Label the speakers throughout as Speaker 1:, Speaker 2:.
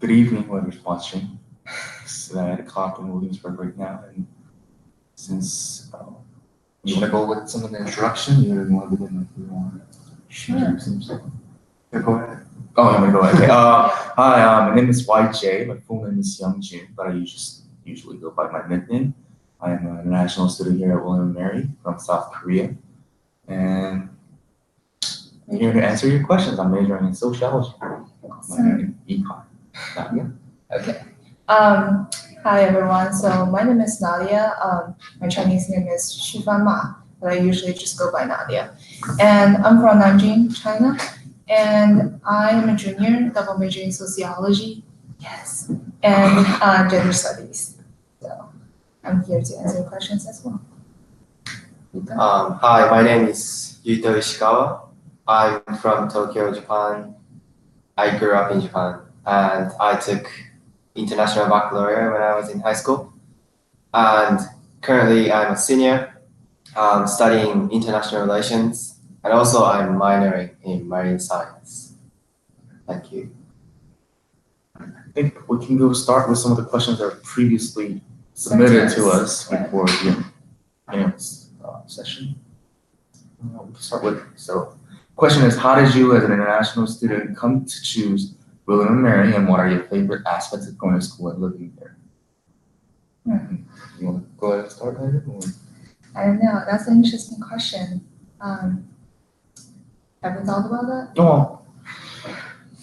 Speaker 1: Good evening, whoever's watching. It's 8 o'clock in Williamsburg right now, and since you want to go with some of the introduction, you want to begin with you want to introduce himself. Yeah, go ahead. Oh, I'm gonna go ahead. Okay. Hi, my name is YJ. My full name is Youngjun, but I usually go by my nickname. I am an international student here at William and Mary from South Korea, and I'm here to answer your questions. I'm majoring in sociology, in econ. Yeah.
Speaker 2: Okay. Hi everyone. So my name is Nadia. My Chinese name is Shifan Ma, but I usually just go by Nadia. And I'm from Nanjing, China. And I am a junior, double major in sociology. Yes. And gender studies. So I'm here to answer your questions as well.
Speaker 3: Hi, my name is Yuto Ishikawa. I'm from Tokyo, Japan. I grew up in Japan, and I took international baccalaureate when I was in high school. And currently I'm a senior, studying international relations, and also I'm minoring in marine science. Thank you.
Speaker 1: I think we can go start with some of the questions that were previously submitted to us before the session. We can start with, so question is, how did you as an international student come to choose William and Mary, and what are your favorite aspects of going to school and living there? You want to go ahead and start, David?
Speaker 2: I don't know. That's an interesting question. Have you thought about that?
Speaker 1: Well,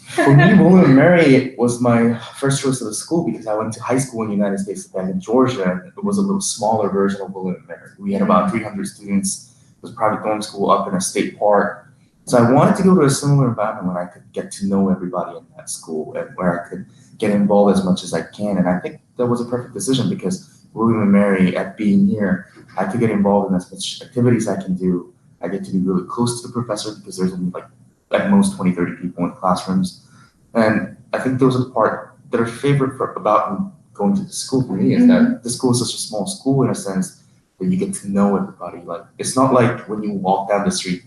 Speaker 1: for me, William and Mary was my first choice of the school because I went to high school in the United States back in Georgia, and it was a little smaller version of William and Mary. We had about 300 students. It was private dorm school up in a state park. So I wanted to go to a similar environment where I could get to know everybody in that school and where I could get involved as much as I can. And I think that was a perfect decision because William and Mary, at being here, I could get involved in as much activities I can do. I get to be really close to the professor because there's only like at most 20, 30 people in classrooms. And I think those are the part that are favorite about going to the school for me is that the school is such a small school in a sense that you get to know everybody. Like, it's not like when you walk down the street,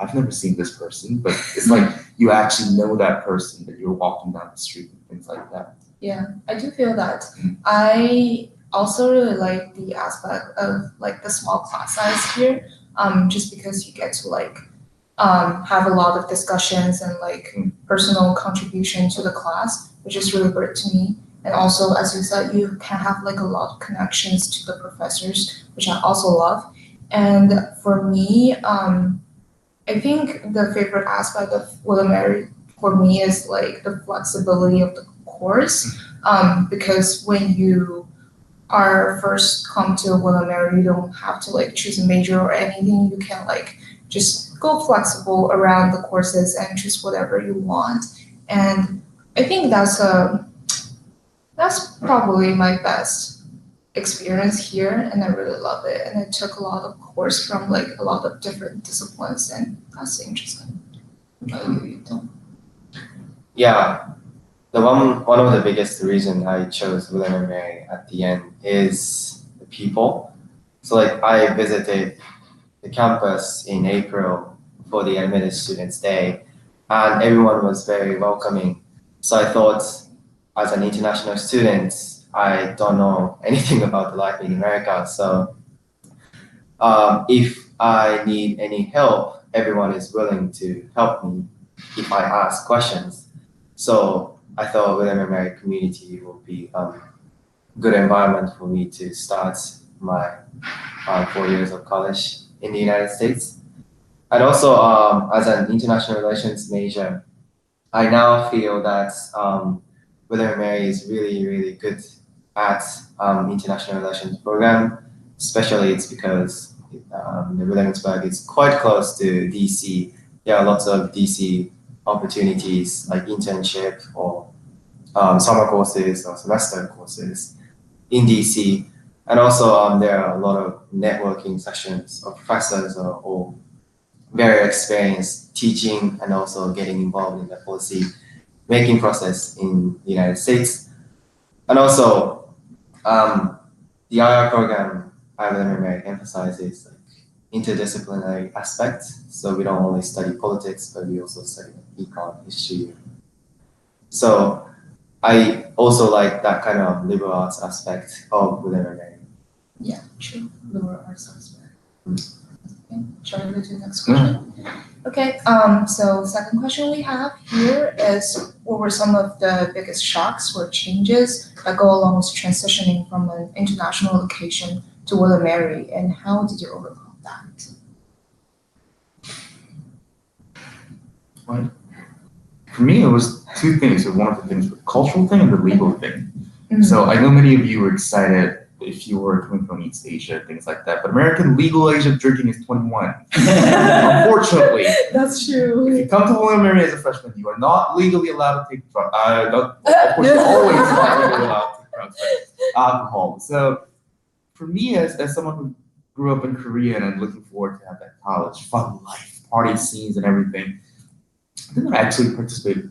Speaker 1: I've never seen this person, but it's like you actually know that person that you're walking down the street and things like that.
Speaker 2: Yeah, I do feel that. I also really like the aspect of like the small class size here, just because you get to like have a lot of discussions and like personal contribution to the class, which is really great to me. And also, as you said, you can have like a lot of connections to the professors, which I also love. And for me, I think the favorite aspect of William Mary for me is like the flexibility of the course, because when you are first come to William Mary, you don't have to like choose a major or anything. You can like just go flexible around the courses and choose whatever you want. And I think that's probably my best experience here, and I really love it. And I took a lot of course from like a lot of different disciplines, and that's interesting.
Speaker 3: Yeah, one of the biggest reason I chose William and Mary at the end is the people. So like I visited the campus in April for the admitted students day, and everyone was very welcoming. So I thought, as an international student, I don't know anything about the life in America. So if I need any help, everyone is willing to help me if I ask questions. So I thought William and Mary community will be a good environment for me to start my 4 years of college in the United States. And also, as an international relations major, I now feel that William and Mary is really, really good at international relations program. Especially it's because the Williamsburg is quite close to DC. There are lots of DC opportunities like internship or summer courses or semester courses in DC. And also there are a lot of networking sessions of professors or very experienced teaching and also getting involved in the policy making process in the United States. And also the IR program I really emphasizes like interdisciplinary aspect. So we don't only study politics, but we also study econ, history. So I also like that kind of liberal arts aspect of William and Mary.
Speaker 2: Yeah, true. Lower arts aspect. Okay, shall we go to the next question? Okay, so second question we have here is what were some of the biggest shocks or changes that go along with transitioning from an international location to William Mary, and how did you overcome that?
Speaker 1: For me, it was two things. So one of the things was the cultural thing and the legal thing.
Speaker 2: Mhm.
Speaker 1: So I know many of you were excited if you were coming from East Asia, things like that. But American legal age of drinking is 21. Unfortunately,
Speaker 2: That's
Speaker 1: if
Speaker 2: true.
Speaker 1: you come to William and Mary as a freshman, you are not legally allowed to take drugs. Of course, you're always not legally allowed to take drugs, but alcohol. So for me, as someone who grew up in Korea and looking forward to have that college, fun life, party scenes and everything, I didn't actually participate.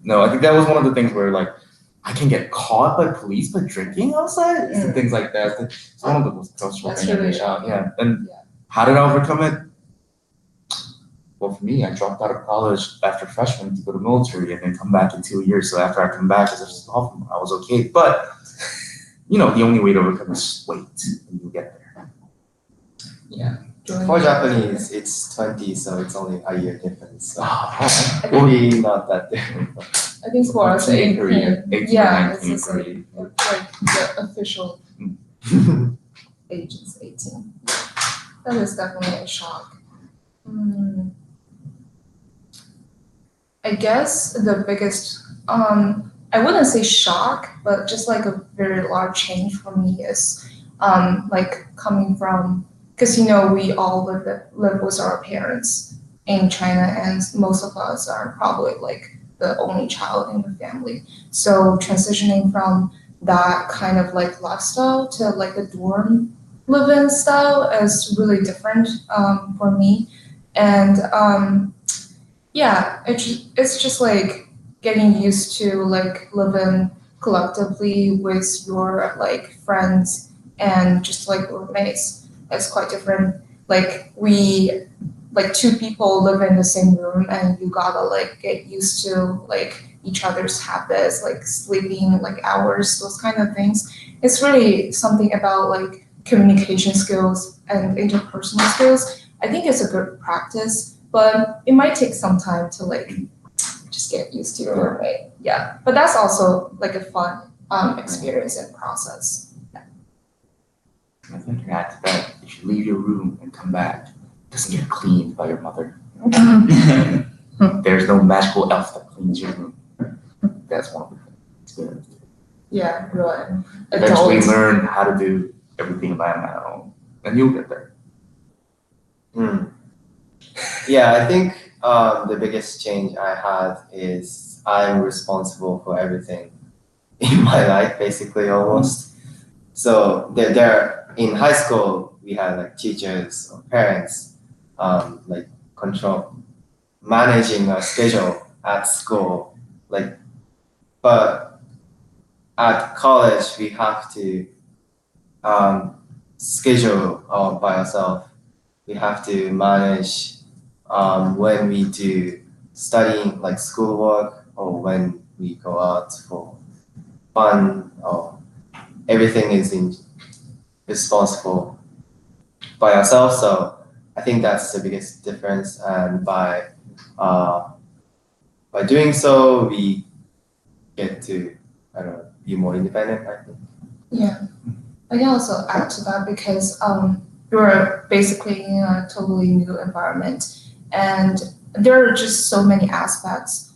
Speaker 1: No, I think that was one of the things where like I can get caught by police by drinking outside and things like that. It's one of the most cultural
Speaker 2: That's
Speaker 1: things.
Speaker 2: really
Speaker 1: Yeah. And
Speaker 2: Yeah.
Speaker 1: how did I overcome it? Well, for me, I dropped out of college after freshman to go to military and then come back in 2 years. So after I come back as a sophomore, I was okay. But the only way to overcome is wait when you get there.
Speaker 3: For Japanese, it's 20, so it's only a year difference. So
Speaker 1: Oh,
Speaker 3: maybe not that different.
Speaker 2: I think for us,
Speaker 1: 18 in Korea, 18 or
Speaker 2: yeah,
Speaker 1: 19
Speaker 2: it's
Speaker 1: in
Speaker 2: the same. Like the official age is 18. That is definitely a shock. I guess the biggest, I wouldn't say shock, but just like a very large change for me is, like coming from, because we all live with our parents in China, and most of us are probably like the only child in the family. So transitioning from that kind of like lifestyle to like a dorm live-in style is really different for me, and yeah, it's just like getting used to like living collectively with your like friends and just like roommates. It's quite different. Like like two people live in the same room and you gotta like get used to like each other's habits, like sleeping like hours, those kind of things. It's really something about like communication skills and interpersonal skills. I think it's a good practice, but it might take some time to like just get used to your roommate. Yeah, but that's also like a fun experience and process.
Speaker 1: I think to add to that, if you leave your room and come back, it doesn't get cleaned by your mother. There's no magical elf that cleans your room. That's one of the things.
Speaker 2: Yeah, really.
Speaker 1: Eventually learn how to do everything by my own, and you'll get there.
Speaker 3: Yeah, I think the biggest change I had is I'm responsible for everything in my life, basically almost. So there in high school we had like teachers or parents like managing our schedule at school, like, but at college we have to schedule by ourselves. We have to manage when we do studying like schoolwork or when we go out for fun, or everything is responsible by ourselves. So I think that's the biggest difference, and by doing so we get to be more independent, I think.
Speaker 2: Yeah, I can also add to that because you're basically in a totally new environment, and there are just so many aspects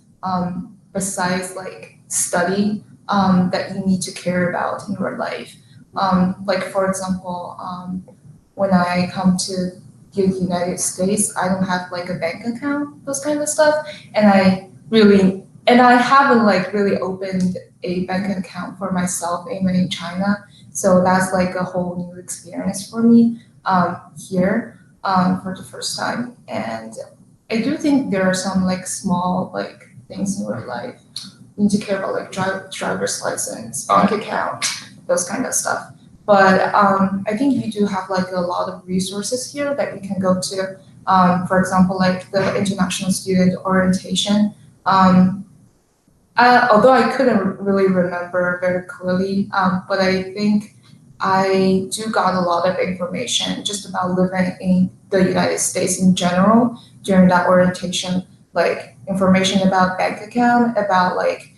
Speaker 2: besides like study that you need to care about in your life. Like for example, when I come to the United States, I don't have like a bank account, those kind of stuff, and I haven't like really opened a bank account for myself even in China. So that's like a whole new experience for me here for the first time. And I do think there are some like small like things in your life you need to care about, like driver's license, bank account, those kind of stuff. But I think you do have like a lot of resources here that you can go to. For example, like the international student orientation. Although I couldn't really remember very clearly, but I think I do got a lot of information just about living in the United States in general during that orientation, like information about bank account, about like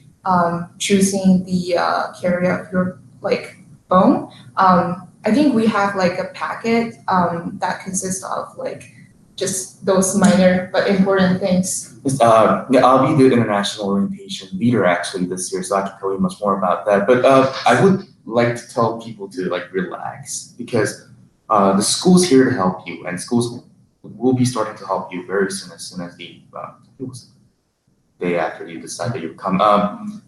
Speaker 2: choosing the carrier of your like phone. I think we have like a packet that consists of like just those minor but important things.
Speaker 1: Yeah, I'll be the international orientation leader actually this year, so I can tell you much more about that. But I would like to tell people to like relax because the school's here to help you, and schools will be starting to help you very soon as the day after you decide that you come.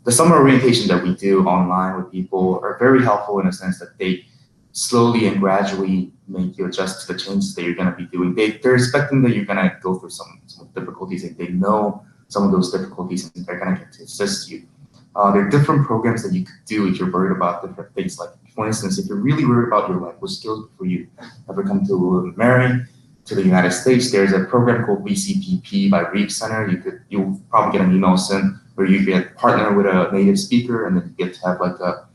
Speaker 1: The summer orientation that we do online with people are very helpful in a sense that they slowly and gradually make you adjust to the changes that you're going to be doing. They're expecting that you're going to go through some difficulties, and they know some of those difficulties, and they're going to get to assist you. There are different programs that you could do if you're worried about different things. Like, for instance, if you're really worried about your language skills before you ever come to Mary, to the United States, there's a program called BCPP by Reef Center. You'll probably get an email soon where you get partner with a native speaker, and then you get to have like a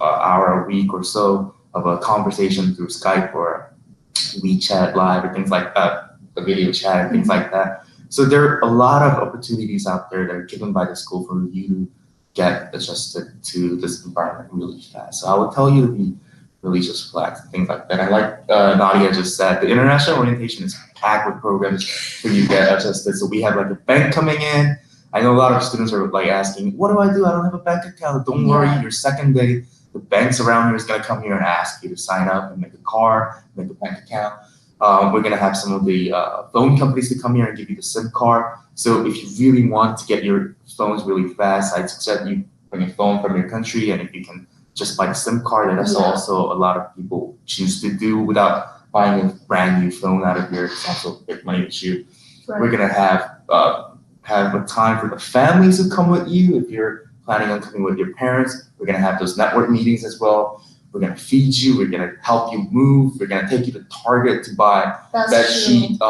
Speaker 1: hour a week or so of a conversation through Skype or WeChat Live or things like that, a video chat and things like that. So there are a lot of opportunities out there that are given by the school for you to get adjusted to this environment really fast. So I would tell you to be really just relaxed and things like that. And like Nadia just said, the international orientation is packed with programs for you to get adjusted. So we have like a bank coming in. I know a lot of students are like asking, what do? I don't have a bank account. Don't worry, your second day, the banks around here is going to come here and ask you to sign up and make a card, make a bank account. We're going to have some of the phone companies to come here and give you the SIM card. So if you really want to get your phones really fast, I'd suggest you bring a phone from your country, and if you can just buy the SIM card, and that's also a lot of people choose to do without buying a brand new phone out of here. It's also a big money issue. Right. We're going to have a time for the families who come with you. If you're planning on coming with your parents, we're going to have those network meetings as well. We're going to feed you. We're going to help you move. We're going to take you to Target to buy bed sheet,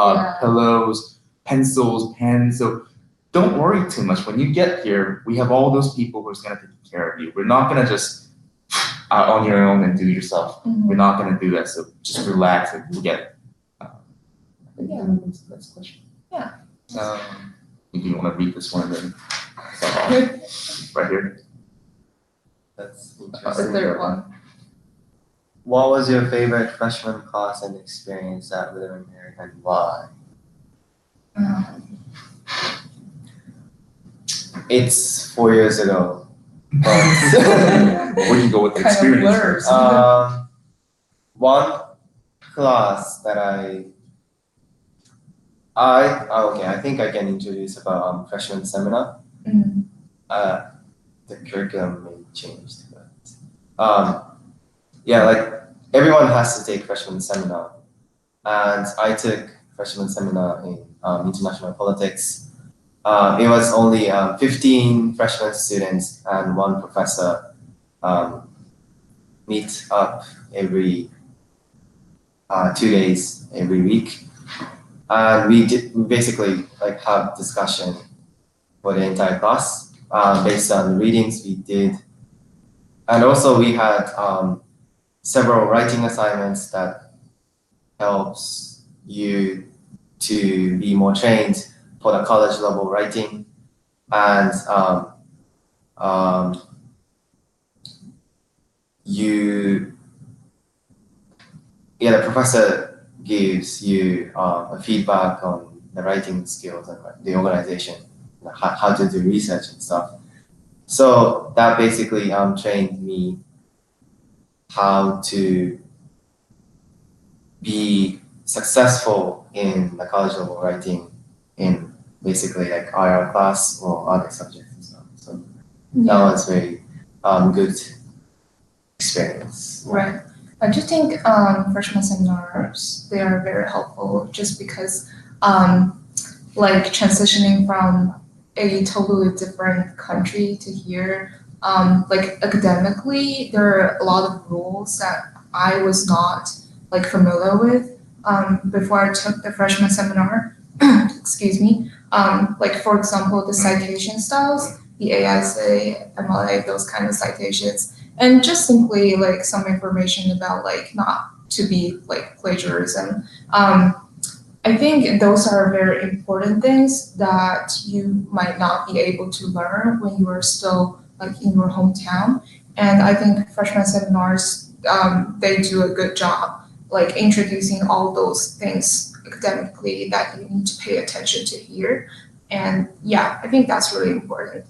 Speaker 1: pillows, pencils, pens. So don't worry too much. When you get here, we have all those people who are going to take care of you. We're not going to just out on your own and do it yourself. We're not going to do that. So just relax and we'll get it. Next question.
Speaker 2: Yeah.
Speaker 1: If you want to read this one, then right here.
Speaker 3: That's
Speaker 2: The
Speaker 3: interesting.
Speaker 2: third one.
Speaker 3: What was your favorite freshman class and experience at William & Mary, and why? It's 4 years ago.
Speaker 1: Where do you go with the experience first?
Speaker 3: One class that I think I can introduce about freshman seminar. The curriculum may change, but like everyone has to take freshman seminar, and I took freshman seminar in international politics. It was only 15 freshman students and one professor meet up every 2 days every week, and we basically like have discussion for the entire class based on the readings we did, and also we had several writing assignments that helps you to be more trained for the college level writing, and the professor gives you a feedback on the writing skills and the organization, how to do research and stuff. So that basically trained me how to be successful in the college level writing in basically like IR class or other subjects and stuff. So that was very good experience.
Speaker 2: Right. I just think freshman seminars, they are very helpful just because like transitioning from a totally different country to here, like academically, there are a lot of rules that I was not like familiar with before I took the freshman seminar. Excuse me. Like for example, the citation styles. the ASA, MLA, those kind of citations, and just simply like some information about like not to be like plagiarism. I think those are very important things that you might not be able to learn when you are still like in your hometown. And I think freshman seminars, they do a good job like introducing all those things academically that you need to pay attention to here. And yeah, I think that's really important.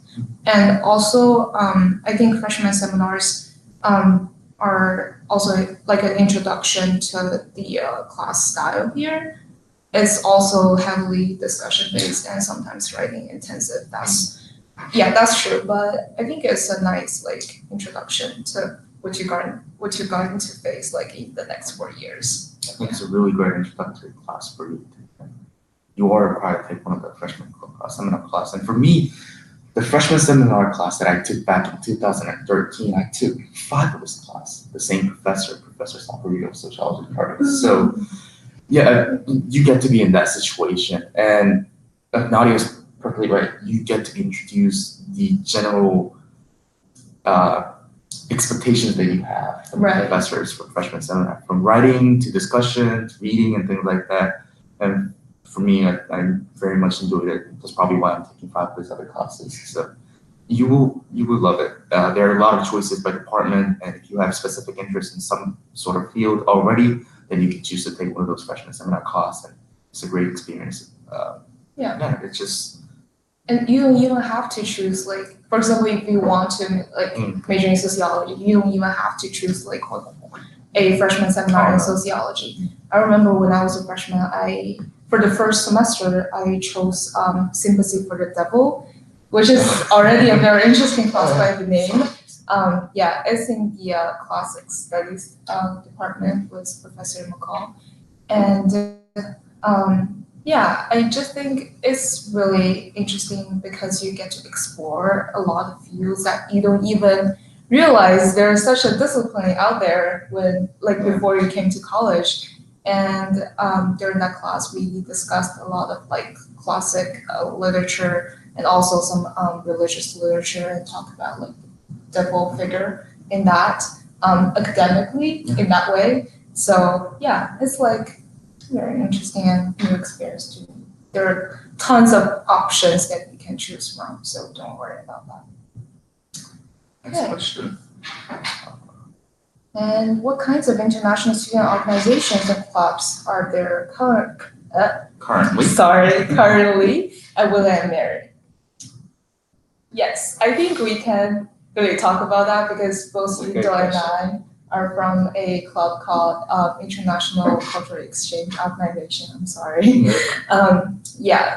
Speaker 2: And also, I think freshman seminars are also like an introduction to the class style here. It's also heavily discussion based and sometimes writing intensive. That's true. But I think it's a nice like introduction to what you're going to face like in the next 4 years.
Speaker 1: I think it's a really great introductory class for you to take. You are required to take one of the freshman seminar class. And for me, the freshman seminar class that I took back in 2013, I took 5 of this class, the same professor, Professor Saporito, sociology department. So yeah, you get to be in that situation. And Nadia's perfectly right. You get to introduce the general expectations that you have from professors for freshman seminar, from writing to discussion to reading and things like that. And for me, I very much enjoyed it. That's probably why I'm taking 5 of these other classes. So you will love it. There are a lot of choices by department, and if you have specific interest in some sort of field already, then you can choose to take one of those freshman seminar classes, and it's a great experience. Yeah, it's just.
Speaker 2: And you don't even have to choose like, for example, if you want to like major in sociology, you don't even have to choose like a freshman seminar in sociology. I remember when I was a freshman, for the first semester, I chose Sympathy for the Devil, which is already a very interesting class by the name. It's in the classic studies department with Professor McCall. And I just think it's really interesting because you get to explore a lot of fields that you don't even realize there's such a discipline out there before you came to college. And during that class, we discussed a lot of like classic literature and also some religious literature and talk about like the devil figure in that academically in that way. So yeah, it's like very interesting and new experience to me. There are tons of options that you can choose from, so don't worry about that.
Speaker 1: Next question.
Speaker 2: And what kinds of international student organizations and clubs are there currently at William & Mary? Yes, I think we can really talk about that because both Lito and I are from a club called International Cultural Exchange Organization. I'm sorry.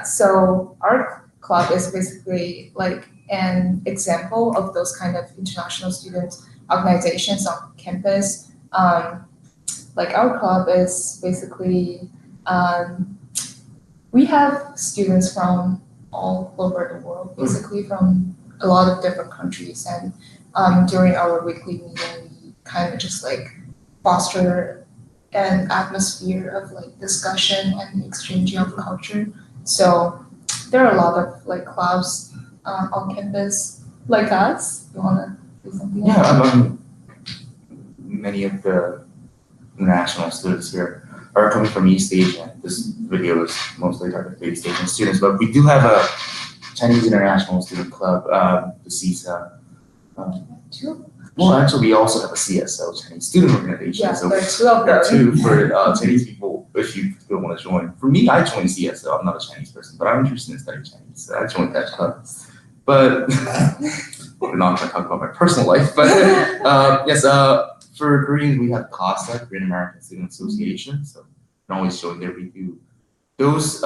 Speaker 2: So our club is basically like an example of those kind of international student organizations on campus. Like our club is basically, we have students from all over the world, basically from a lot of different countries. And during our weekly meeting, we kind of just like foster an atmosphere of like discussion and exchanging of culture. So there are a lot of like clubs on campus like us. You wanna say something?
Speaker 1: Yeah, many of the international students here are coming from East Asia. This video is mostly targeted to East Asian students, but we do have a Chinese International Student Club, the CISA. Well, actually, we also have a CSO, Chinese Student Organization.
Speaker 2: Yeah,
Speaker 1: so
Speaker 2: there are 2 of them.
Speaker 1: There are 2 for Chinese people if you still want to join. For me, I joined CSO. I'm not a Chinese person, but I'm interested in studying Chinese, so I joined that club. But we're not going to talk about my personal life. But yes, for Koreans, we have KST, Korean American Student Association. So you can always join there. We do those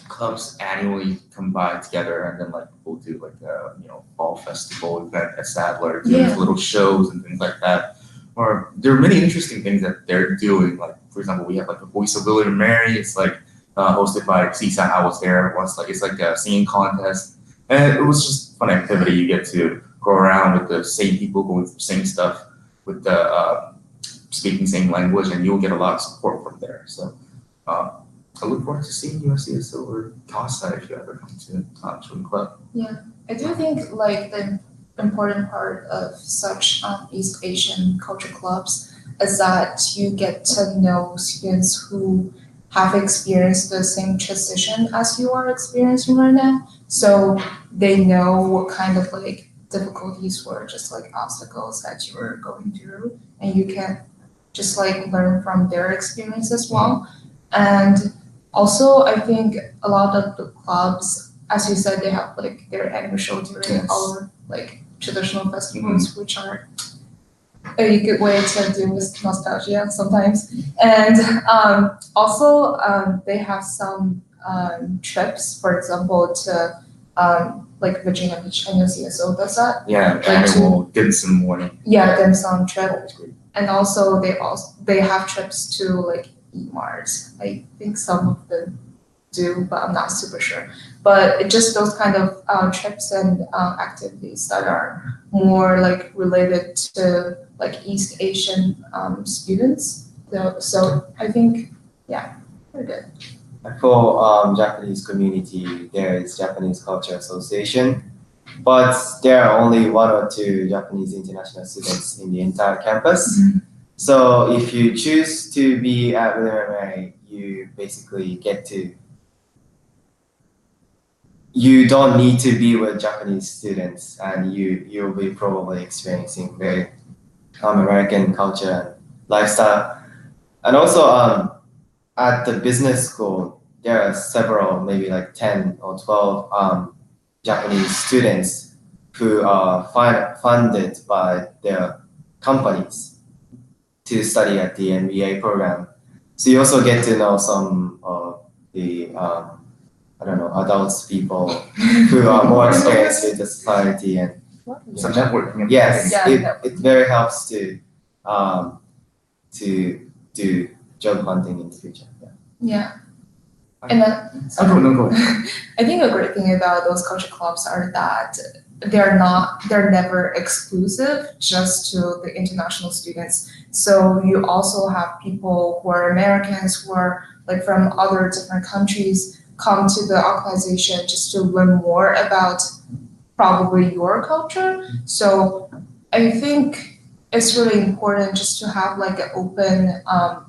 Speaker 1: clubs annually combine together, and then like we'll do like a fall festival event at Sadler, doing little shows and things like that. Or there are many interesting things that they're doing. Like for example, we have like a Voice of William & Mary. It's like hosted by CSA. I was there once. Like it's like a singing contest, and it was just fun activity. You get to go around with the same people going through the same stuff with the speaking same language, and you'll get a lot of support from there. So. I look forward to seeing you at CSO or KST if you ever come to join the club.
Speaker 2: Yeah, I do think like the important part of such East Asian culture clubs is that you get to know students who have experienced the same transition as you are experiencing right now. So they know what kind of like difficulties were just like obstacles that you were going through, and you can just like learn from their experience as well. And also, I think a lot of the clubs, as you said, they have like their annual show during
Speaker 1: Yes.
Speaker 2: our like traditional festivals, which are a good way to deal with nostalgia sometimes. And also, they have some trips, for example, to like Virginia Beach. I know CSO does that.
Speaker 1: Yeah,
Speaker 2: Like
Speaker 1: annual dim sum morning.
Speaker 2: Yeah, dim sum trip.
Speaker 1: Always great.
Speaker 2: And also they have trips to like Mars. I think some of them do, but I'm not super sure. But it just those kind of trips and activities that are more like related to like East Asian students. So I think we're good.
Speaker 3: For Japanese community, there is Japanese Culture Association, but there are only 1 or 2 Japanese international students in the entire campus. So if you choose to be at William & Mary, you basically you don't need to be with Japanese students, and you'll be probably experiencing very American culture and lifestyle. And also at the business school, there are several, maybe like 10 or 12 Japanese students who are funded by their companies to study at the MBA program. So you also get to know some of the adults people who are more experienced with the society, and
Speaker 1: Some networking.
Speaker 3: yes,
Speaker 2: Yeah,
Speaker 3: it very helps to do job hunting in the future.
Speaker 2: Yeah. And then
Speaker 1: Oh, no, go ahead.
Speaker 2: I think a great thing about those culture clubs are that they're never exclusive just to the international students. So you also have people who are Americans, who are like from other different countries, come to the organization just to learn more about probably your culture. So I think it's really important just to have like an open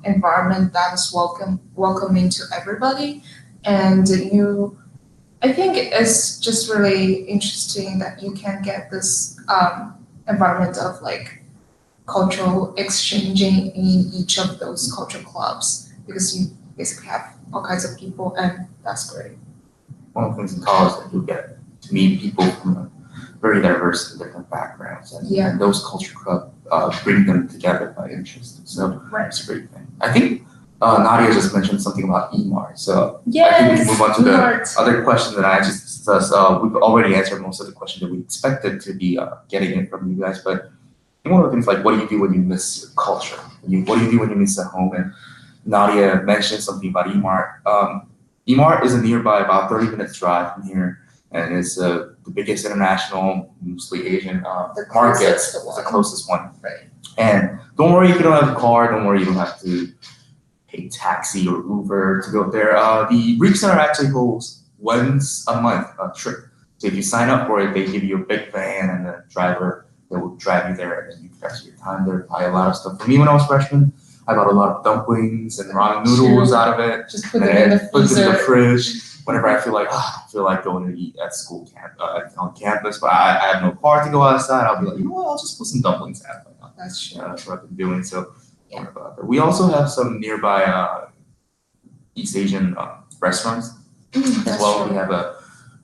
Speaker 2: environment that is welcoming to everybody. And I think it's just really interesting that you can get this environment of like cultural exchanging in each of those culture clubs, because you basically have all kinds of people, and that's great.
Speaker 1: One of the things in college that you get to meet people from a very diverse and different backgrounds, and those culture clubs bring them together by interest. So it's a great thing. I think Nadia just mentioned something about EMAR, so I think we can move on to the other question that I just discussed. We've already answered most of the questions that we expected to be getting in from you guys, but one of the things like, what do you do when you miss your culture? What do you do when you miss the home? And Nadia mentioned something about EMAR. EMAR is a nearby about 30 minutes drive from here, and it's the biggest international, mostly Asian market. It's the closest one.
Speaker 2: Right.
Speaker 1: And don't worry if you don't have a car. Don't worry you don't have to pay taxi or Uber to go there. The Greek Center actually holds once a month a trip. So if you sign up for it, they give you a big van and a driver that will drive you there, and then you can actually your time there, buy a lot of stuff. For me, when I was freshman, I bought a lot of dumplings and ramen noodles out of it.
Speaker 2: Just put them in the
Speaker 1: put them in the
Speaker 2: freezer.
Speaker 1: fridge. Whenever I feel like going to eat at school on campus, but I have no car to go outside, I'll be like, you know what, I'll just put some dumplings out.
Speaker 2: That's true.
Speaker 1: That's what I've been doing. So we also have some nearby East Asian restaurants as well.
Speaker 2: True.
Speaker 1: We have a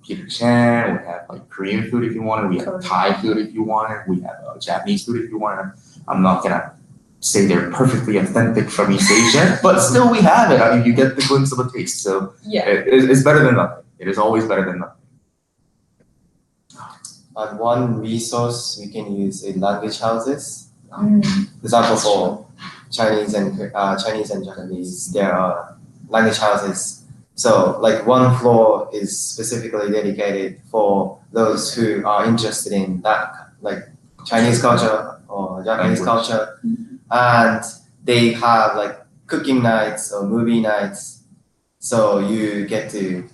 Speaker 1: Peter Chan. We have like Korean food if you want it. We have Thai food if you want it. We have Japanese food if you want it. I'm not gonna say they're perfectly authentic from East Asia, but still we have it. I mean, you get the glimpse of a taste. So it's better than nothing. It is always better than nothing.
Speaker 3: One resource we can use is language houses.
Speaker 2: Mm.
Speaker 3: For example, for Chinese and Japanese, there are language houses. So like one floor is specifically dedicated for those who are interested in that, like Chinese culture or Japanese culture. And they have like cooking nights or movie nights. So you get to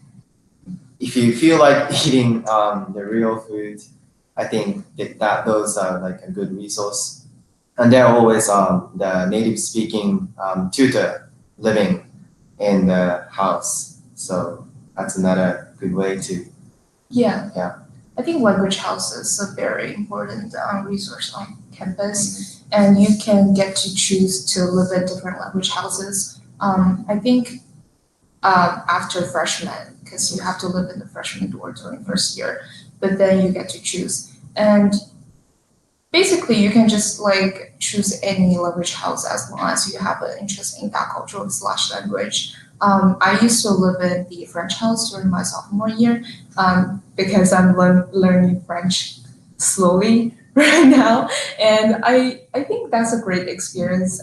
Speaker 3: if you feel like eating the real food, I think that those are like a good resource. And there are always the native speaking tutor living in the house. So that's another good way to.
Speaker 2: Yeah.
Speaker 3: Yeah.
Speaker 2: I think language house is a very important resource on campus, and you can get to choose to live in different language houses. I think after freshman, because you have to live in the freshman dormitory first year, but then you get to choose. And basically, you can just like choose any language house as long as you have an interest in that culture / language. I used to live in the French house during my sophomore year because I'm learning French slowly right now, and I think that's a great experience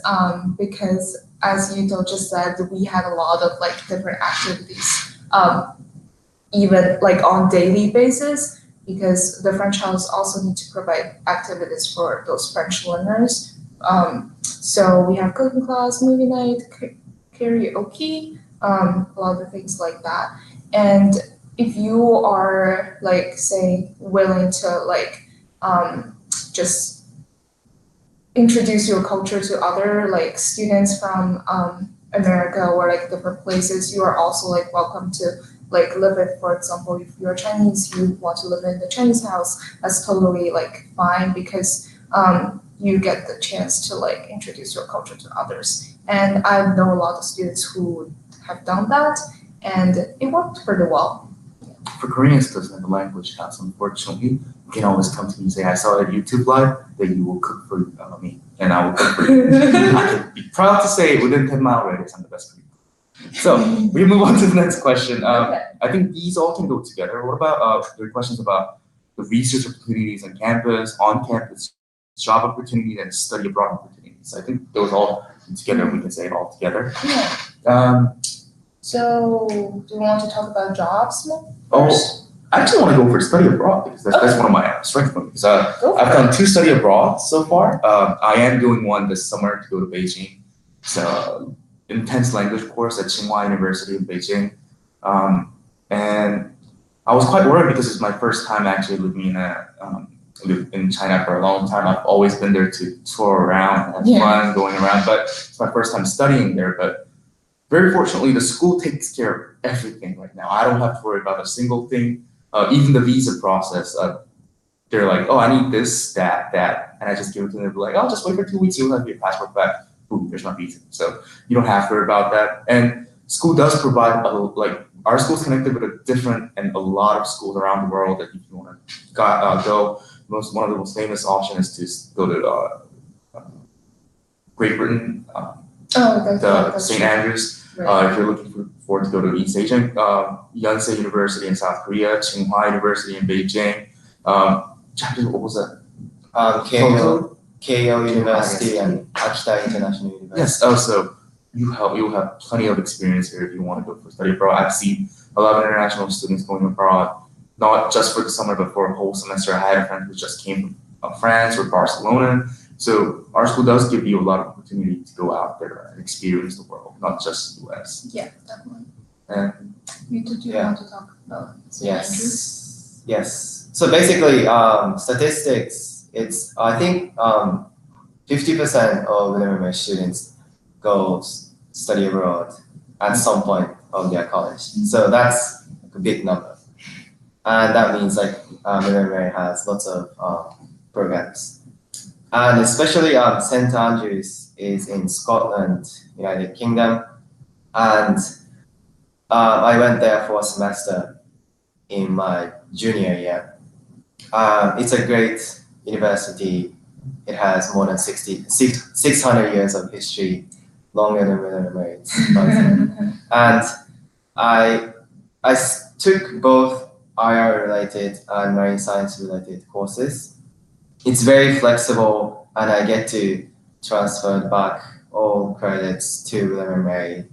Speaker 2: because as you just said, we had a lot of like different activities, even like on daily basis because the French house also need to provide activities for those French learners. So we have cooking class, movie night, karaoke, a lot of things like that. And if you are like say willing to like just introduce your culture to other like students from America or like different places, you are also like welcome to like live it. For example, if you're Chinese, you want to live in the Chinese house, that's totally like fine because you get the chance to like introduce your culture to others. And I know a lot of students who have done that, and it worked pretty well.
Speaker 1: For Koreans, doesn't have a language house, unfortunately. You can always come to me and say, I saw a YouTube live that you will cook for me, and I will cook for you. I can be proud to say within 10 mile radius, I'm the best cook. So we move on to the next question.
Speaker 2: Okay.
Speaker 1: I think these all can go together. What about the questions about the research opportunities on campus, job opportunities, and study abroad opportunities? I think those all together, we can say it all together.
Speaker 2: Yeah. So do you want to talk about jobs first?
Speaker 1: I actually want to go for study abroad because that's one of my strength points. I've done 2 study abroad so far. I am doing one this summer to go to Beijing. It's an intense language course at Tsinghua University in Beijing. And I was quite worried because it's my first time actually living in China for a long time. I've always been there to tour around, have fun going around, but it's my first time studying there. But very fortunately, the school takes care of everything right now. I don't have to worry about a single thing. Even the visa process, they're like, oh, I need this, that, and I just give it to them. They're like, oh, just wait for 2 weeks, you'll have your passport back. Boom, there's my visa. So you don't have to worry about that. And school does provide our school's connected with a lot of schools around the world that if you want to go. One of the most famous options is to go to Great Britain. The St. Andrews. If you're looking forward to go to East Asian, Yonsei University in South Korea, Tsinghua University in Beijing. What was that?
Speaker 3: Keio University and Akita International University.
Speaker 1: Yes. Also, you have plenty of experience here if you want to go for study abroad. I've seen a lot of international students going abroad, not just for the summer, but for a whole semester. I had a friend who just came from France or Barcelona. So our school does give you a lot of opportunity to go out there and experience the world, not just the US.
Speaker 2: Yeah, definitely.
Speaker 1: And
Speaker 2: You want to talk about
Speaker 3: Yes. Yes. So basically, statistics, it's, I think 50% of William students go study abroad at some point of their college. So that's a big number. And that means like William has lots of programs. And especially St. Andrews is in Scotland, United Kingdom. And I went there for a semester in my junior year. It's a great university. It has more than 600 years of history, longer than William Mary. And I took both IR related and marine science related courses. It's very flexible, and I get to transfer back all credits to William & Mary.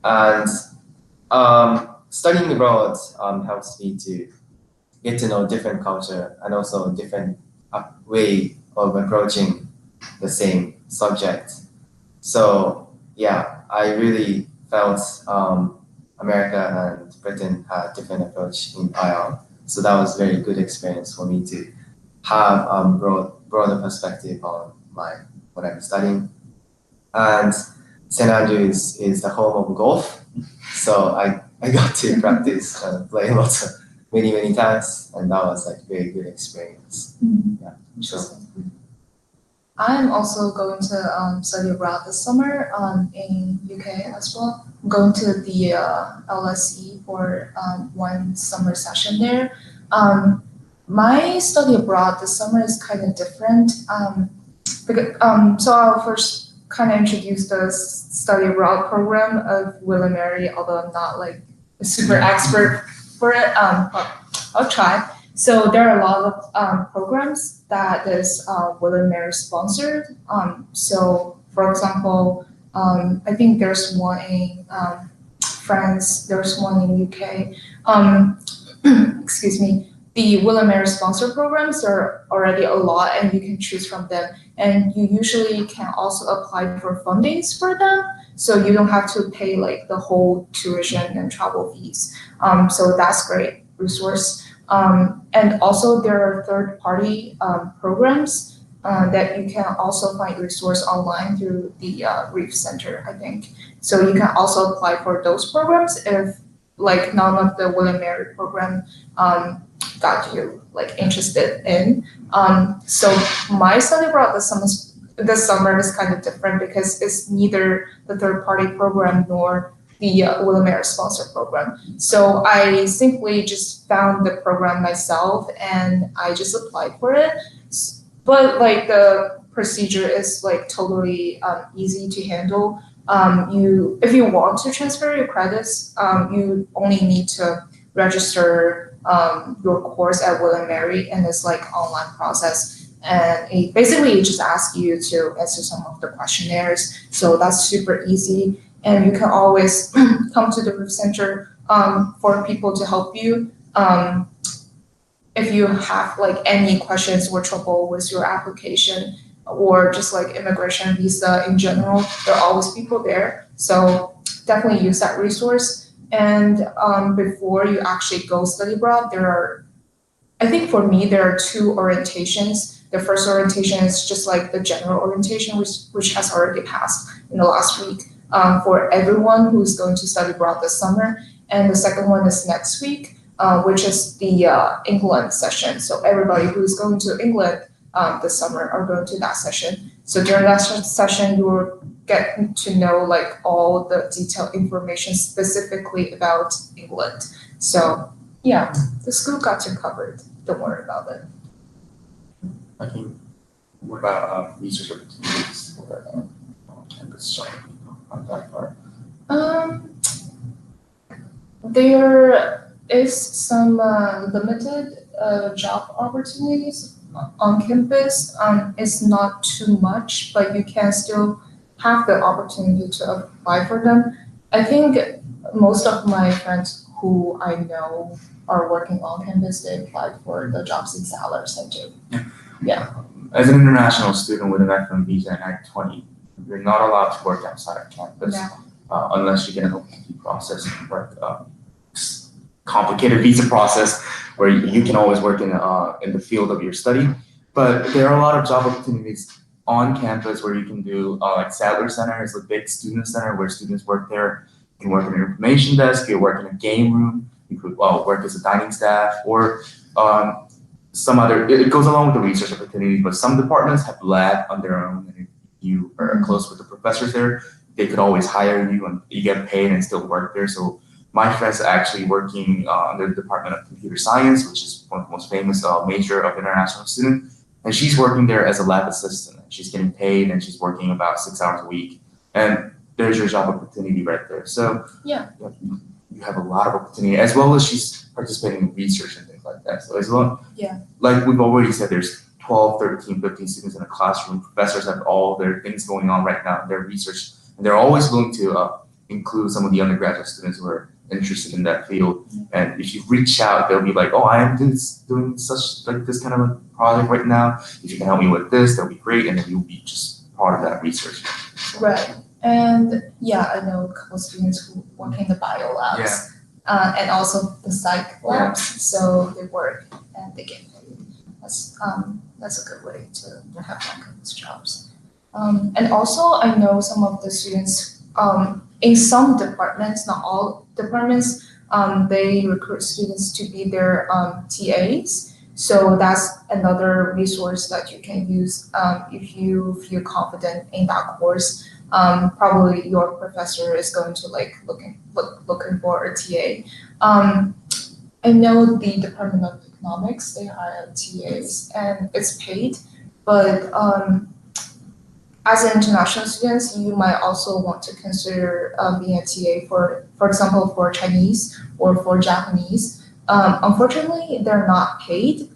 Speaker 3: And studying abroad helps me to get to know different culture and also a different way of approaching the same subject. So yeah, I really felt America and Britain had different approach in IR. So that was very good experience for me to have broader perspective on what I'm studying. And St. Andrews is the home of golf. So I got to practice play lots of many times, and that was like very good experience. Yeah. So
Speaker 2: I'm also going to study abroad this summer in UK as well. I'm going to the LSE for one summer session there. My study abroad this summer is kind of different. So I'll first kind of introduce the study abroad program of William Mary, although I'm not like a super expert for it. But I'll try. So there are a lot of programs that is William Mary sponsored. So for example, I think there's one in France, there's one in UK. Excuse me. The William Mary sponsor programs are already a lot, and you can choose from them. And you usually can also apply for fundings for them, so you don't have to pay like the whole tuition and travel fees. So that's great resource. And also there are third-party programs that you can also find resource online through the Reef Center, I think. So you can also apply for those programs if like none of the William Mary program got you like interested in. So my study abroad this summer is kind of different because it's neither the third-party program nor the William Mary sponsor program. So I simply just found the program myself and I just applied for it. But like the procedure is like totally easy to handle. If you want to transfer your credits, you only need to register your course at William Mary, and it's like online process. And it basically just asks you to answer some of the questionnaires. So that's super easy. And you can always come to the Reef Center for people to help you. If you have like any questions or trouble with your application or just like immigration visa in general, there are always people there. So definitely use that resource. And before you actually go study abroad, I think for me, there are two orientations. The first orientation is just like the general orientation, which has already passed in the last week for everyone who's going to study abroad this summer. And the second one is next week, which is the England session. So everybody who's going to England this summer are going to that session. So during that session, you will get to know like all the detailed information specifically about England. So yeah, the school got you covered. Don't worry about it.
Speaker 1: I think, what about research opportunities for on-campus job on that part?
Speaker 2: There is some limited job opportunities on campus. It's not too much, but you can still have the opportunity to apply for them. I think most of my friends who I know are working on campus, they applied for the jobs in Salar Center. Yeah.
Speaker 1: As an international student with an F1 visa and Act 20, you're not allowed to work outside of campus unless you get an OPT process and work complicated visa process where you can always work in the field of your study. But there are a lot of job opportunities on campus where you can do like Sadler Center is a big student center where students work there. You can work in an information desk, you can work in a game room, you could work as a dining staff, or some other, it goes along with the research opportunities, but some departments have lab on their own, and if you are close with the professors there, they could always hire you and you get paid and still work there. So my friend's actually working under the Department of Computer Science, which is one of the most famous major of international students. And she's working there as a lab assistant. She's getting paid and she's working about 6 hours a week. And there's your job opportunity right there. So
Speaker 2: yeah,
Speaker 1: you have a lot of opportunity, as well as she's participating in research and things like that. So as long, like we've already said, there's 12, 13, 15 students in a classroom. Professors have all their things going on right now in their research. And they're always willing to include some of the undergraduate students who are interested in that field. And if you reach out, they'll be like, oh, I am doing such like this kind of a project right now. If you can help me with this, that'll be great. And then you'll be just part of that research.
Speaker 2: Right. And yeah, I know a couple of students who work in the bio labs. And also the psych labs, so they work and they get paid. That's a good way to have on-campus jobs. And also I know some of the students, in some departments, not all departments, they recruit students to be their TAs. So that's another resource that you can use if you feel confident in that course. Probably your professor is going to like looking for a TA. I know the Department of Economics, they hire TAs and it's paid, but as an international students, you might also want to consider being a TA for example, for Chinese or for Japanese. Unfortunately, they're not paid.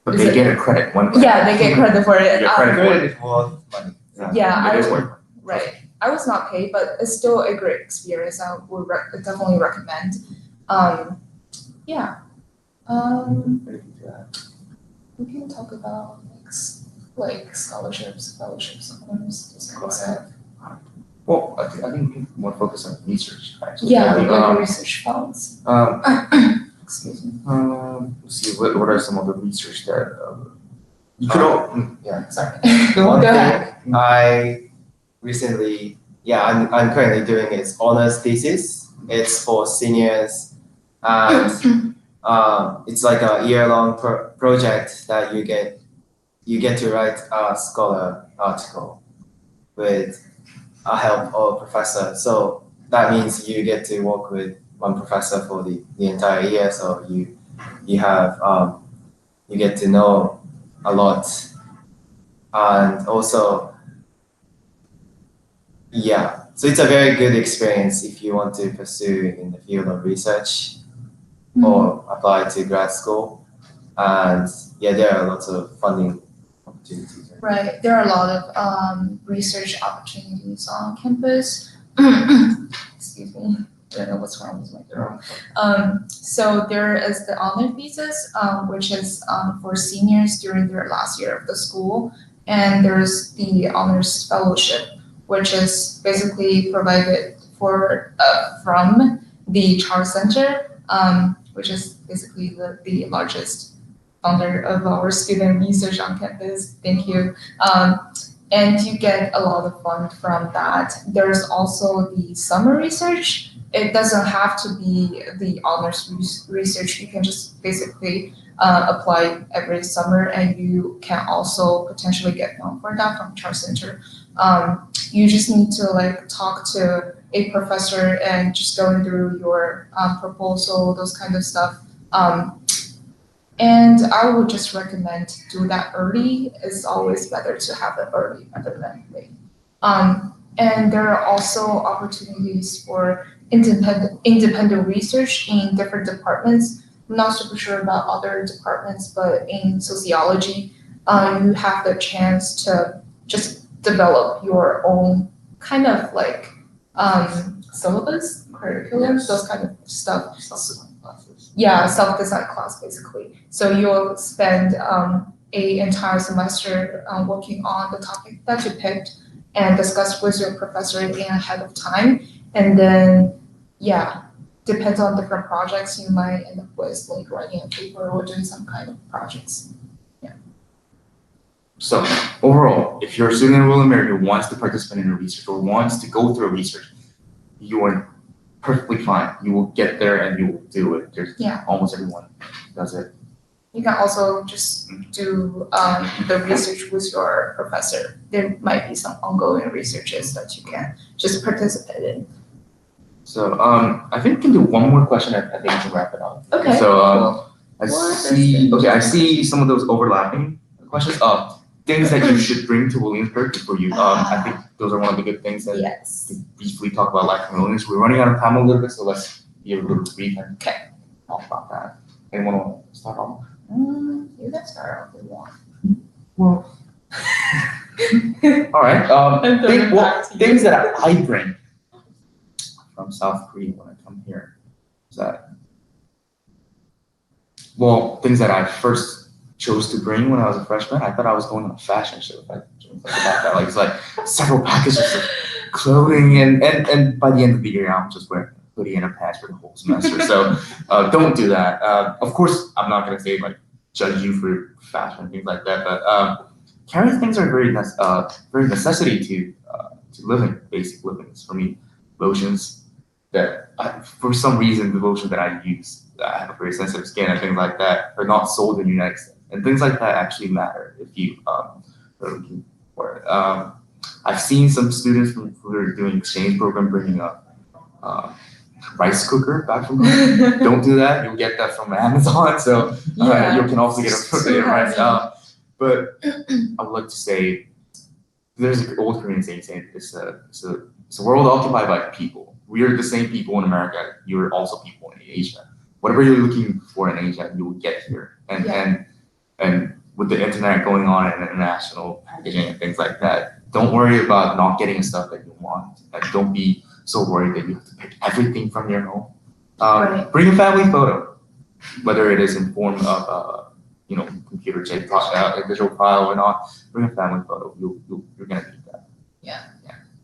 Speaker 1: But
Speaker 2: Is
Speaker 1: they
Speaker 2: it-
Speaker 1: get a credit, one.
Speaker 2: Yeah, they get credit for it.
Speaker 1: They get credit for
Speaker 3: Credit
Speaker 1: it.
Speaker 3: is worth money.
Speaker 2: Yeah,
Speaker 1: It is
Speaker 2: I
Speaker 1: worth it.
Speaker 2: right. I was not paid, but it's still a great experience. I would definitely recommend. Yeah. We can talk about like scholarships, fellowships, honors, this kind of stuff.
Speaker 1: Well, I think we more focus on research, right? So
Speaker 2: Yeah,
Speaker 1: maybe,
Speaker 2: like research funds. Excuse me.
Speaker 1: Let's see, what are some of the research that, you could all, yeah.
Speaker 2: Sorry.
Speaker 3: One
Speaker 2: Go
Speaker 3: thing
Speaker 2: ahead.
Speaker 3: I recently, I'm currently doing is honors thesis. It's for seniors, and it's like a year-long project that you get to write a scholar article with a help of a professor. So that means you get to work with one professor for the entire year. So you have you get to know a lot, and also so it's a very good experience if you want to pursue in the field of research or apply to grad school. And there are lots of funding opportunities.
Speaker 2: Right, there are a lot of research opportunities on campus. Excuse me, I don't know what's wrong with my throat. So there is the honor thesis, which is for seniors during their last year of the school, and there's the honors fellowship, which is basically provided for from the Charles Center, which is basically the largest founder of our student research on campus. Thank you. And you get a lot of fund from that. There's also the summer research. It doesn't have to be the honors research. You can just basically apply every summer, and you can also potentially get fund for that from Charles Center. You just need to like talk to a professor and just going through your proposal, those kind of stuff. And I would just recommend to do that early. It's always better to have it early rather than late. And there are also opportunities for independent research in different departments. I'm not super sure about other departments, but in sociology, you have the chance to just develop your own kind of like syllabus, curriculum, those kind of stuff. Yeah, self-design class basically. So you'll spend a entire semester working on the topic that you picked and discuss with your professor in ahead of time. And then, depends on different projects, you might end up with like writing a paper or doing some kind of projects.
Speaker 1: So overall, if you're a student in William & Mary who wants to participate in a research or wants to go through a research, you are perfectly fine. You will get there and you will do it. There's almost everyone does it.
Speaker 2: You can also just do the research with your professor. There might be some ongoing researches that you can just participate in.
Speaker 1: So I think we can do one more question. I think we can wrap it up.
Speaker 2: Okay.
Speaker 1: So I see some of those overlapping questions. Things that you should bring to Williamsburg for you. I think those are one of the good things that to briefly talk about Latin Williams. We're running out of time a little bit, so let's be a little brief and talk about that. Anyone want to start off?
Speaker 2: You can start off if you want.
Speaker 1: Well, all right. Things that I bring from South Korea when I come here is that, things that I first chose to bring when I was a freshman. I thought I was going on a fashion show. If I think about that, like it's like several packages of clothing, and by the end of the year, I'm just wearing a hoodie and a patch for the whole semester. So don't do that. Of course, I'm not gonna say like judge you for fashion and things like that, but carrying things are very necessity to living, basic livings for me. Lotions that for some reason the lotion that I use, I have a very sensitive skin and things like that are not sold in the United States, and things like that actually matter if you are looking for it. I've seen some students who are doing exchange program bringing a rice cooker back from home. Don't do that. You'll get that from Amazon. So
Speaker 2: Yeah.
Speaker 1: you can also get
Speaker 2: It's
Speaker 1: a potato
Speaker 2: too
Speaker 1: rice.
Speaker 2: heavy.
Speaker 1: But I would like to say there's an old Korean saying it's a world occupied by people. We are the same people in America. You're also people in Asia. Whatever you're looking for in Asia, you will get here. And with the internet going on and international packaging and things like that, don't worry about not getting stuff that you want. And don't be so worried that you have to pick everything from your home.
Speaker 2: Right.
Speaker 1: Bring a family photo, whether it is in form of computer visual file or not. Bring a family photo. You're gonna need that.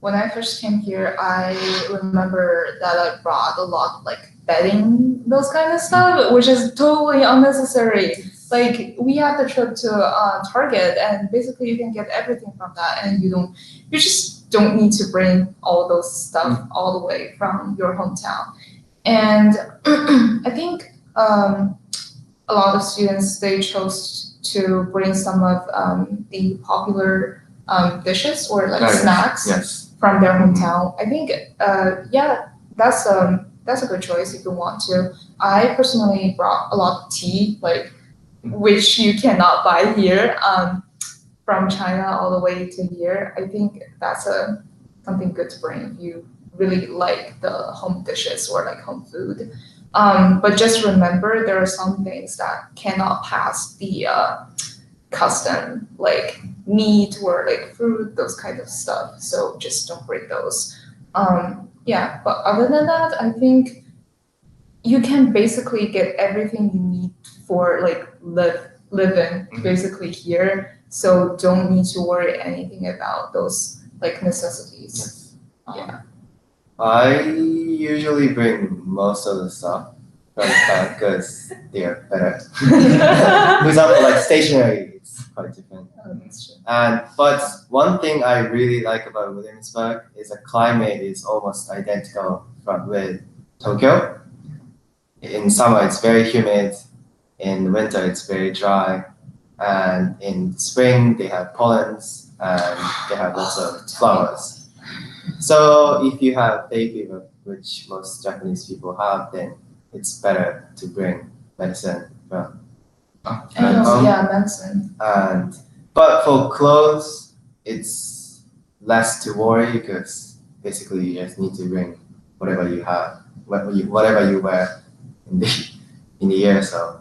Speaker 2: When I first came here, I remember that I brought a lot of like bedding, those kind of stuff, which is totally unnecessary. Like we had the trip to Target, and basically you can get everything from that, and you just don't need to bring all those stuff all the way from your hometown. And I think a lot of students, they chose to bring some of the popular dishes or like snacks
Speaker 1: Yes.
Speaker 2: from their hometown. I think that's a good choice if you want to. I personally brought a lot of tea, like which you cannot buy here, from China all the way to here. I think that's something good to bring if you really like the home dishes or like home food. But just remember, there are some things that cannot pass the custom, like meat or like fruit, those kind of stuff. So just don't bring those. But other than that, I think you can basically get everything you need for like living basically here. So don't need to worry anything about those like necessities.
Speaker 1: Yes.
Speaker 3: I usually bring most of the stuff from Japan because they're better. For example, like stationery, it's quite different.
Speaker 2: That's true.
Speaker 3: But one thing I really like about Williamsburg is the climate is almost identical with Tokyo. In summer, it's very humid. In winter, it's very dry. And in spring, they have pollens and they have lots of flowers. So if you have hay fever, which most Japanese people have, then it's better to bring medicine from home.
Speaker 2: Medicine.
Speaker 3: But for clothes, it's less to worry because basically you just need to bring whatever you have, whatever you wear in the year. So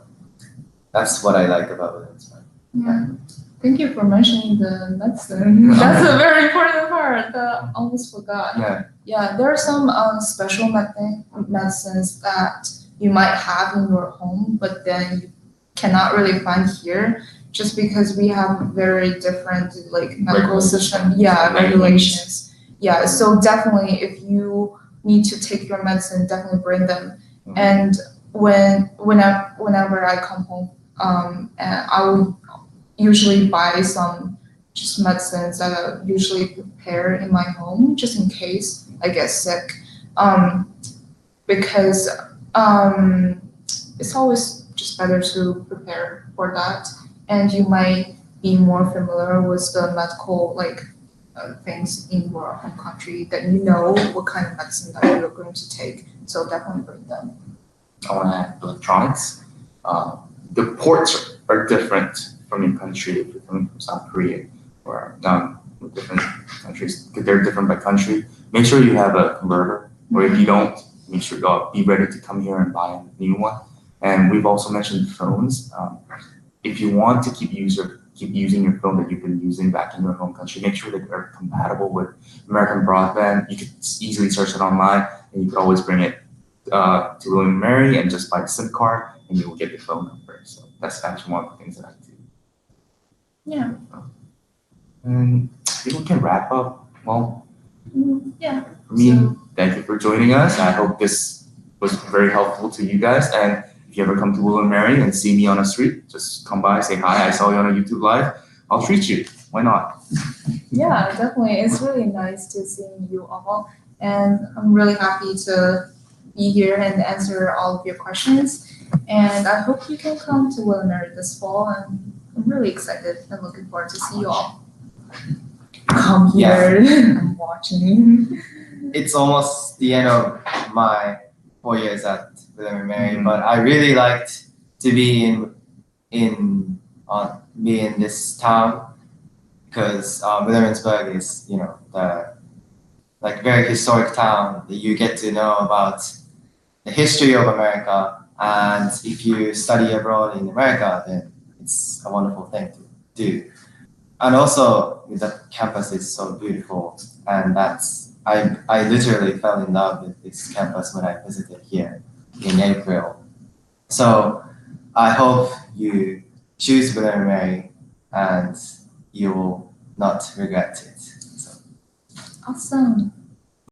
Speaker 3: that's what I like about Williamsburg.
Speaker 2: Yeah. Thank you for mentioning the medicine. That's a very important part that I almost forgot. Yeah, there are some special medicines that you might have in your home, but then you cannot really find here just because we have very different like medical system. Yeah, regulations. Yeah, so definitely if you need to take your medicine, definitely bring them. And whenever I come home, and I will usually buy some just medicines that I usually prepare in my home just in case I get sick, because it's always just better to prepare for that, and you might be more familiar with the medical things in your home country, that you know what kind of medicine that you're going to take, so definitely bring them.
Speaker 1: I want to add electronics. The ports are different from your country if you're coming from South Korea or different countries. They're different by country. Make sure you have a converter, or if you don't, make sure you'll be ready to come here and buy a new one. And we've also mentioned phones. If you want to keep using your phone that you've been using back in your home country, make sure that they're compatible with American broadband. You could easily search it online, and you could always bring it to William & Mary and just buy a SIM card, and you will get the phone number. So that's actually one of the things that I do.
Speaker 2: Yeah.
Speaker 1: And people can wrap up. Well,
Speaker 2: Yeah.
Speaker 1: For me,
Speaker 2: So-
Speaker 1: thank you for joining us. I hope this was very helpful to you guys. And if you ever come to William and Mary and see me on the street, just come by, say hi. I saw you on a YouTube live. I'll treat you. Why not?
Speaker 2: Yeah, definitely. It's really nice to see you all, and I'm really happy to be here and answer all of your questions. And I hope you can come to Will and Mary this fall, and I'm really excited and looking forward to see you all. Come here. I'm watching.
Speaker 3: It's almost the end of my 4 years at William and Mary,
Speaker 1: Mhm.
Speaker 3: but I really liked to be be in this town because Williamsburg is the very historic town that you get to know about the history of America, and if you study abroad in America, then it's a wonderful thing to do. And also, the campus is so beautiful, and I literally fell in love with this campus when I visited here in April. So I hope you choose William and Mary, and you will not regret it. So.
Speaker 2: Awesome.